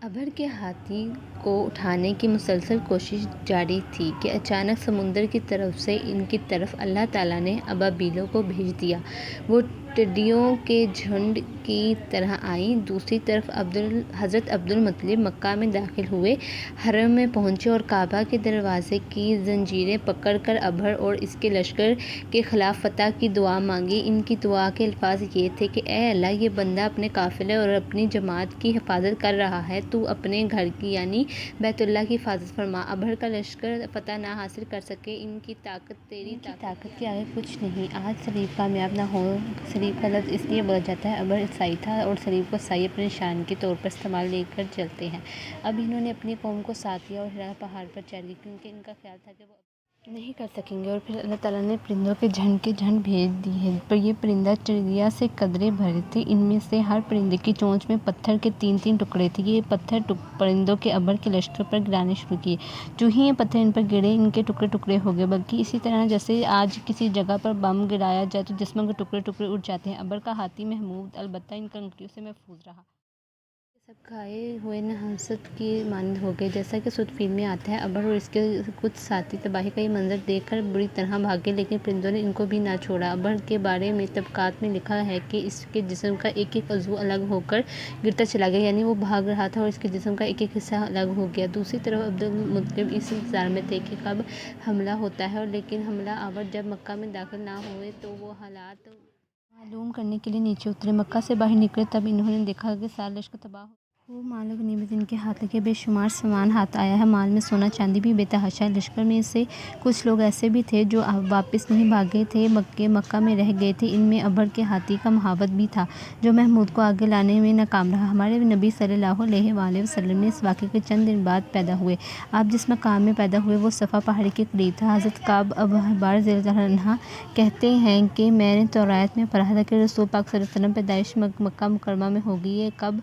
ابر کے ہاتھی کو اٹھانے کی مسلسل کوشش جاری تھی کہ اچانک سمندر کی طرف سے ان کی طرف اللہ تعالیٰ نے ابابیلوں کو بھیج دیا۔ وہ ٹڈیوں کے جھنڈ کی طرح آئیں۔ دوسری طرف حضرت عبدالمطلب مکہ میں داخل ہوئے، حرم میں پہنچے اور کعبہ کے دروازے کی زنجیریں پکڑ کر ابر اور اس کے لشکر کے خلاف فتح کی دعا مانگی۔ ان کی دعا کے الفاظ یہ تھے کہ اے اللہ، یہ بندہ اپنے قافلے اور اپنی جماعت کی حفاظت کر رہا ہے، تو اپنے گھر کی یعنی بیت اللہ کی حفاظت فرما۔ ابر کا لشکر فتح نہ حاصل کر سکے، ان کی طاقت تیری طاقت کے آگے کچھ نہیں۔ آج سلیب کامیاب نہ ہو۔ سلیب کا لفظ اس لیے بولا جاتا ہے، ابر عیسائی تھا اور سلیب کو عیسائی اپنے نشان کے طور پر استعمال لے کر چلتے ہیں۔ اب انہوں نے اپنی قوم کو ساتھ لیا اور ہرا پہاڑ پر چڑھ گئے، کیونکہ ان کا خیال تھا کہ وہ نہیں کر سکیں گے۔ اور پھر اللہ تعالیٰ نے پرندوں کے جھنڈ بھیج دیے۔ پر یہ پرندہ چڑیا سے قدرے بھرے تھے، ان میں سے ہر پرندے کی چونچ میں پتھر کے 3 ٹکڑے تھے۔ یہ پتھر پرندوں کے ابر کے لشکر پر گرانے شروع کیے۔ جو ہی یہ پتھر ان پر گرے، ان کے ٹکڑے ہو گئے، بلکہ اسی طرح جیسے آج کسی جگہ پر بم گرایا جائے تو جسموں کے ٹکڑے اڑ جاتے ہیں۔ ابر کا ہاتھی محمود البتہ ان کنکریوں سے محفوظ رہا۔ یہ سب کھائے ہوئے نحاست کی مانند ہو گئے، جیسا کہ سود فلم میں آتا ہے۔ ابر اور اس کے کچھ ساتھی تباہی کا یہ منظر دیکھ کر بری طرح بھاگے، لیکن پرندوں نے ان کو بھی نہ چھوڑا۔ ابر کے بارے میں طبقات میں لکھا ہے کہ اس کے جسم کا ایک عضو الگ ہو کر گرتا چلا گیا، یعنی وہ بھاگ رہا تھا اور اس کے جسم کا ایک حصہ الگ ہو گیا۔ دوسری طرف عبدالمطلب اس انتظار میں تھے کہ کب حملہ ہوتا ہے، لیکن حملہ آور جب مکہ میں داخل نہ ہوئے تو وہ حالات معلوم کرنے کے لیے نیچے اترے۔ مکہ سے باہر نکلے تب انہوں نے دیکھا کہ سارا لشکر تباہ ہو گیا۔ خوب مال و غنیمت ان کے ہاتھ لگے، بے شمار سامان ہاتھ آیا ہے، مال میں سونا چاندی بھی بے تحاشا ہے۔ لشکر میں سے کچھ لوگ ایسے بھی تھے جو واپس نہیں بھاگے تھے، مکہ میں رہ گئے تھے۔ ان میں ابر کے ہاتھی کا مہاوت بھی تھا، جو محمود کو آگے لانے میں ناکام رہا۔ ہمارے نبی صلی اللہ علیہ وآلہ وسلم نے اس واقعے کے چند دن بعد پیدا ہوئے۔ آپ جس مقام میں پیدا ہوئے وہ صفا پہاڑی کے قریب تھا۔ حضرت کعب احبار رضی اللہ عنہ کہتے ہیں کہ میں نے توراۃ میں پڑھا تھا کہ رسول پاک صلی اللہ علیہ وسلم کی پیدائش مکہ مکرمہ میں ہوگی۔ یہ کعب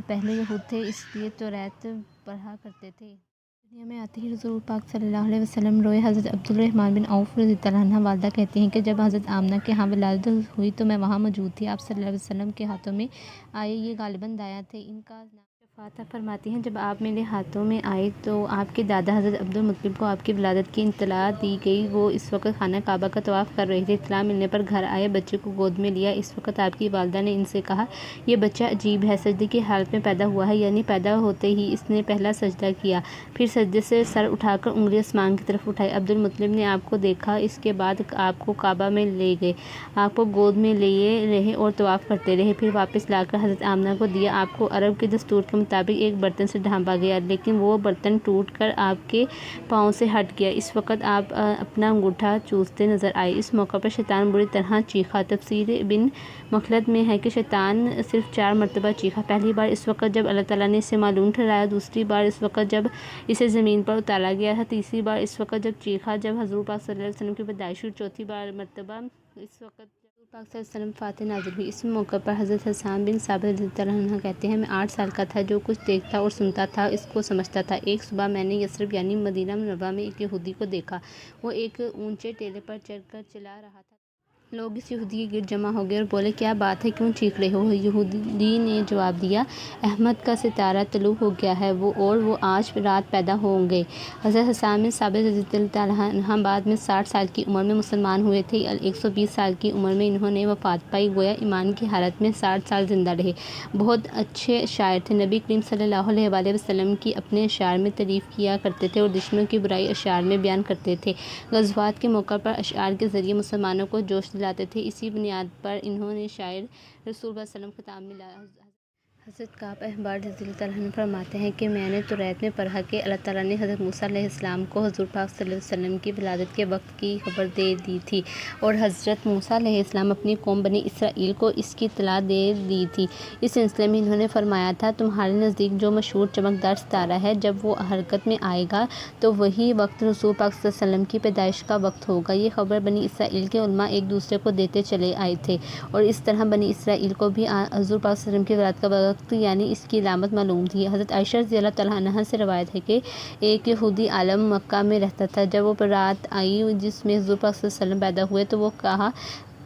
پہلے یہود تھے، اس لیے توراۃ پڑھا کرتے تھے۔ دنیا میں آتے ہی حضور پاک صلی اللہ علیہ وسلم روئے۔ حضرت عبدالرحمن بن عوف رضی اللہ عنہ والدہ کہتی ہیں کہ جب حضرت آمنہ کے ہاں ولادت ہوئی تو میں وہاں موجود تھی۔ آپ صلی اللہ علیہ وسلم کے ہاتھوں میں آئے، یہ غالباً دایاں تھے۔ ان کا نام شفاعہ تھا۔ فرماتی ہیں جب آپ میرے ہاتھوں میں آئے تو آپ کے دادا حضرت عبدالمطلب کو آپ کی ولادت کی اطلاع دی گئی۔ وہ اس وقت خانہ کعبہ کا طواف کر رہے تھے۔ اطلاع ملنے پر گھر آئے، بچے کو گود میں لیا۔ اس وقت آپ کی والدہ نے ان سے کہا، یہ بچہ عجیب ہے، سجدے کی حالت میں پیدا ہوا ہے، یعنی پیدا ہوتے ہی اس نے پہلا سجدہ کیا، پھر سجدے سے سر اٹھا کر انگلی آسمان کی طرف اٹھائی۔ عبدالمطلب نے آپ کو دیکھا، اس کے بعد آپ کو کعبہ میں لے گئے، آپ کو گود میں لیے رہے اور طواف کرتے رہے، پھر واپس لا کر حضرت آمنہ کو دیا۔ آپ کو عرب کے دستور کے مطابق ایک برتن سے ڈھانپا گیا، لیکن وہ برتن ٹوٹ کر آپ کے پاؤں سے ہٹ گیا۔ اس وقت آپ اپنا انگوٹھا چوستے نظر آئے۔ اس موقع پر شیطان بری طرح چیخا۔ تفسیر ابن مخلد میں ہے کہ شیطان صرف 4 مرتبہ چیخا۔ پہلی بار اس وقت جب اللہ تعالیٰ نے اسے معلوم ٹھہرایا، دوسری بار اس وقت جب اسے زمین پر اتارا گیا تھا، تیسری بار اس وقت جب چیخا جب حضور پاک صلی اللہ علیہ وسلم کی پیدائش ہوئی، چوتھی مرتبہ اس وقت جب حضور پاک صلی اللہ علیہ وسلم فاتح نازل ہوئی۔ اس موقع پر حضرت حسان بن ثابت رضی اللہ عنہ کہتے ہیں، میں 8 سال کا تھا، جو کچھ دیکھتا اور سنتا تھا اس کو سمجھتا تھا۔ ایک صبح میں نے یثرب یعنی مدینہ منورہ میں ایک یہودی کو دیکھا۔ وہ ایک اونچے ٹیلے پر چڑھ کر چلا رہا تھا۔ لوگ اس یہودی کے گرد جمع ہو گئے اور بولے، کیا بات ہے، کیوں چیخ رہے ہو؟ یہودی نے جواب دیا، احمد کا ستارہ طلوع ہو گیا ہے، اور وہ آج رات پیدا ہوں گے۔ حضرت حسان بن ثابت رضی اللہ عنہ بعد میں 60 سال کی عمر میں مسلمان ہوئے تھے۔ 120 سال کی عمر میں انہوں نے وفات پائی، گویا ایمان کی حالت میں 60 سال زندہ رہے۔ بہت اچھے شاعر تھے۔ نبی کریم صلی اللہ علیہ وآلہ وسلم کی اپنے اشعار میں تعریف کیا کرتے تھے اور دشمنوں کی برائی اشعار میں بیان کرتے تھے۔ غزوات کے موقع پر اشعار کے ذریعے مسلمانوں کو جوش دلاتے تھے۔ اسی بنیاد پر انہیں شاعر رسول اللہ صلی اللہ علیہ وسلم خطاب ملا۔ حضرت کعب احبار رضی اللہ عنہ فرماتے ہیں کہ میں نے توراۃ میں پڑھا کہ اللہ تعالیٰ نے حضرت موسیٰ علیہ السلام کو حضور پاک صلی اللہ علیہ وسلم کی ولادت کے وقت کی خبر دے دی تھی، اور حضرت موسیٰ علیہ السلام اپنی قوم بنی اسرائیل کو اس کی اطلاع دے دی تھی۔ اس سلسلے میں انہوں نے فرمایا تھا، تمہارے نزدیک جو مشہور چمکدار ستارہ ہے، جب وہ حرکت میں آئے گا تو وہی وقت رسول پاک صلی اللہ علیہ وسلم کی پیدائش کا وقت ہوگا۔ یہ خبر بنی اسرائیل کے علماء ایک دوسرے کو دیتے چلے آئے تھے، اور اس طرح بنی اسرائیل کو بھی حضور پاک صلی اللہ علیہ وسلم کی ولادت کا وقت یعنی اس کی علامت معلوم تھی۔ حضرت عائشہ رضی اللہ تعالیٰ عنہا سے روایت ہے کہ ایک یہودی عالم مکہ میں رہتا تھا۔ جب وہ رات آئی جس میں حضور پاک صلی اللہ علیہ وسلم پیدا ہوئے تو وہ کہا،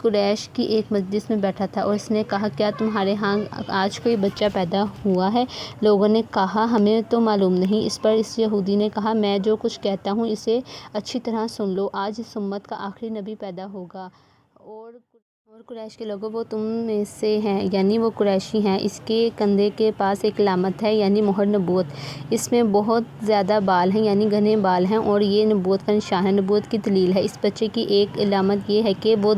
قریش کی ایک مجلس میں بیٹھا تھا اور اس نے کہا کیا تمہارے ہاں آج کوئی بچہ پیدا ہوا ہے؟ لوگوں نے کہا ہمیں تو معلوم نہیں۔ اس پر اس یہودی نے کہا میں جو کچھ کہتا ہوں اسے اچھی طرح سن لو، آج اس امت کا آخری نبی پیدا ہوگا اور قریش کے لوگوں وہ تم میں سے ہیں، یعنی وہ قریشی ہیں۔ اس کے کندھے کے پاس ایک علامت ہے یعنی مہر نبوت، اس میں بہت زیادہ بال ہیں یعنی گھنے بال ہیں اور یہ نبوت کا نشان ہے، نبوت کی دلیل ہے۔ اس بچے کی ایک علامت یہ ہے کہ وہ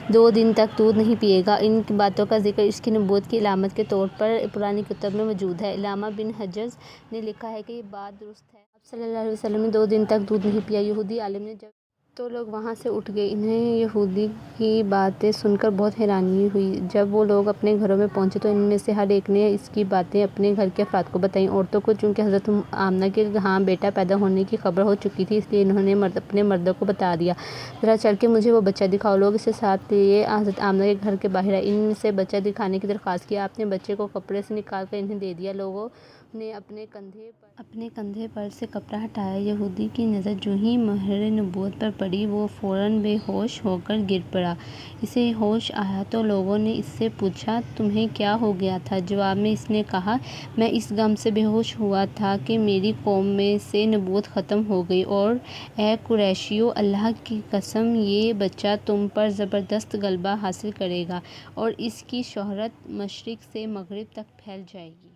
2 دن تک دودھ نہیں پیے گا۔ ان باتوں کا ذکر اس کی نبوت کی علامت کے طور پر پرانی کتب میں موجود ہے۔ علامہ بن حجر نے لکھا ہے کہ یہ بات درست ہے۔ آپ صلی اللہ علیہ وسلم نے 2 دن تک دودھ نہیں پیا۔ یہودی عالم نے جب تو لوگ وہاں سے اٹھ گئے، انہیں یہودی کی باتیں سن کر بہت حیرانی ہوئی۔ جب وہ لوگ اپنے گھروں میں پہنچے تو ان میں سے ہر ایک نے اس کی باتیں اپنے گھر کے افراد کو بتائیں۔ عورتوں کو چونکہ حضرت آمنہ کے ہاں بیٹا پیدا ہونے کی خبر ہو چکی تھی، اس لیے انہوں نے اپنے مردوں کو بتا دیا ذرا چل کے مجھے وہ بچہ دکھاؤ۔ لوگ اسے ساتھ لیے حضرت آمنہ کے گھر کے باہر آئے، ان سے بچہ دکھانے کی درخواست کی۔ آپ نے بچے کو کپڑے سے نکال کر انہیں دے دیا۔ لوگوں نے اپنے کندھے پر سے کپڑا ہٹایا۔ یہودی کی نظر جو ہی مہر نبوت پر پڑی وہ فوراً بے ہوش ہو کر گر پڑا۔ اسے ہوش آیا تو لوگوں نے اس سے پوچھا تمہیں کیا ہو گیا تھا؟ جواب میں اس نے کہا میں اس غم سے بے ہوش ہوا تھا کہ میری قوم میں سے نبوت ختم ہو گئی، اور اے قریشیو اللہ کی قسم یہ بچہ تم پر زبردست غلبہ حاصل کرے گا اور اس کی شہرت مشرق سے مغرب تک پھیل جائے گی۔